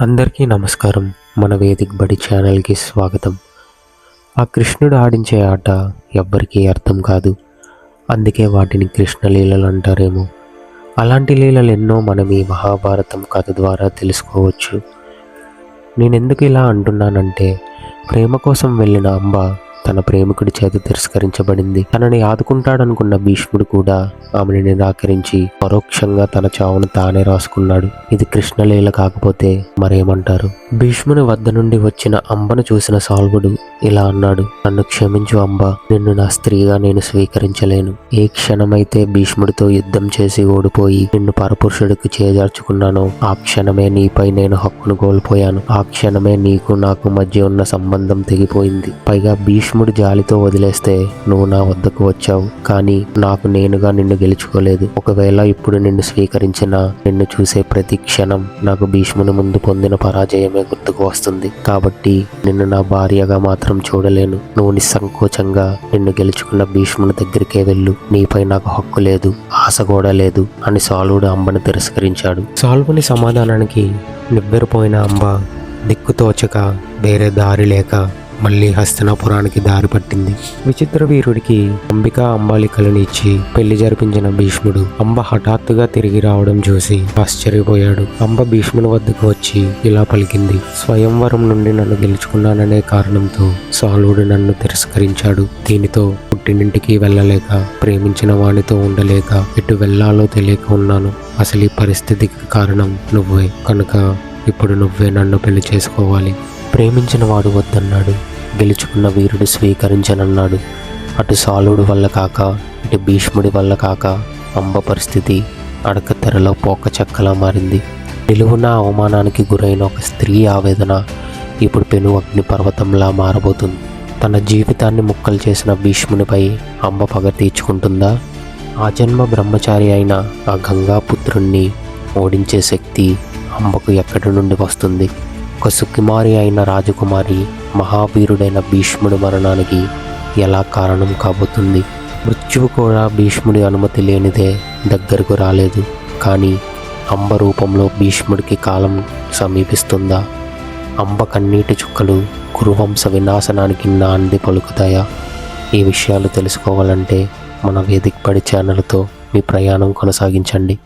అందరికీ నమస్కారం. మన వేదిక్ బడి ఛానల్కి స్వాగతం. ఆ కృష్ణుడు ఆడించే ఆట ఎవ్వరికీ అర్థం కాదు. అందుకే వాటిని కృష్ణలీలలు అంటారేమో. అలాంటి లీలలు ఎన్నో మనం ఈ మహాభారతం కథ ద్వారా తెలుసుకోవచ్చు. నేనెందుకు ఇలా అంటున్నానంటే, ప్రేమ కోసం వెళ్ళిన అంబ తన ప్రేమికుడి చేత తిరస్కరించబడింది. తనని ఆదుకుంటాడనుకున్న భీష్ముడు కూడా ఆమెను నిరాకరించి పరోక్షంగా తన చావును తానే రాసుకున్నాడు. ఇది కృష్ణలీల కాకపోతే మరేమంటారు? భీష్ముని వద్ద నుండి వచ్చిన అంబను చూసిన సాల్వుడు ఇలా అన్నాడు, నన్ను క్షమించు అంబ, నిన్ను నా స్త్రీగా నేను స్వీకరించలేను. ఏ క్షణమైతే భీష్ముడితో యుద్ధం చేసి ఓడిపోయి నిన్ను పరపురుషుడికి చేజార్చుకున్నానో ఆ క్షణమే నీపై నేను హక్కును కోల్పోయాను. ఆ క్షణమే నీకు నాకు మధ్య ఉన్న సంబంధం తెగిపోయింది. పైగా భీష్ముడు జాలితో వదిలేస్తే నువ్వు నా వద్దకు వచ్చావు, కానీ నాకు నేనుగా నిన్ను గెలుచుకోలేదు. ఒకవేళ ఇప్పుడు నిన్ను స్వీకరించినా నిన్ను చూసే ప్రతి క్షణం నాకు భీష్ముని ముందు పొందిన పరాజయమే గుర్తుకు వస్తుంది. కాబట్టి నిన్ను నా భార్యగా మాత్రం చూడలేను. నువ్వు నిస్సంకోచంగా నిన్ను గెలుచుకున్న భీష్ముని దగ్గరికే వెళ్ళు. నీపై నాకు హక్కు లేదు, ఆశ కూడా లేదు అని సాల్వుడు అంబను తిరస్కరించాడు. సాల్వుని సమాధానానికి నివ్వెరపోయిన అంబ దిక్కుతోచక వేరే దారి లేక మళ్ళీ హస్తినాపురానికి దారి పట్టింది. విచిత్ర వీరుడికి అంబికా అంబాలికలను ఇచ్చి పెళ్లి జరిపించిన భీష్ముడు అంబ హఠాత్తుగా తిరిగి రావడం చూసి ఆశ్చర్యపోయాడు. అంబ భీష్ముని వద్దకు వచ్చి ఇలా పలికింది, స్వయంవరం నుండి నన్ను గెలుచుకున్నాననే కారణంతో సాల్వుడు నన్ను తిరస్కరించాడు. దీనితో పుట్టినింటికి వెళ్ళలేక, ప్రేమించిన వానితో ఉండలేక, ఎటు వెళ్లాలో తెలియక ఉన్నాను. అసలు ఈ పరిస్థితికి కారణం నువ్వే కనుక ఇప్పుడు నువ్వే నన్ను పెళ్లి చేసుకోవాలి. ప్రేమించిన వాడు వద్దన్నాడు, గెలుచుకున్న వీరుడు స్వీకరించనన్నాడు. అటు సాలుడు వల్ల కాక, ఇటు భీష్ముడి వల్ల కాక అంబ పరిస్థితి అడకత్తెరలో పోక చెక్కలా మారింది. నిలువున అవమానానికి గురైన ఒక స్త్రీ ఆవేదన ఇప్పుడు పెను అగ్ని పర్వతంలా మారబోతుంది. తన జీవితాన్ని ముక్కలు చేసిన భీష్మునిపై అంబ పగ తీర్చుకుంటుందా? ఆ జన్మ బ్రహ్మచారి అయిన ఆ గంగాపుత్రుణ్ణి ఓడించే శక్తి అంబకు ఎక్కడి నుండి వస్తుంది? ఒక సుకుమారి అయిన రాజకుమారి మహావీరుడైన భీష్ముడి మరణానికి ఎలా కారణం కాబోతుంది? మృత్యువు కూడా భీష్ముడి అనుమతి లేనిదే దగ్గరకు రాలేదు. కానీ అంబ రూపంలో భీష్ముడికి కాలం సమీపిస్తుందా? అంబ కన్నీటి చుక్కలు కురువంశ వినాశనానికి నాంది పలుకుతాయా? ఈ విషయాలు తెలుసుకోవాలంటే మన వేదిక్ బడి ఛానల్తో మీ ప్రయాణం కొనసాగించండి.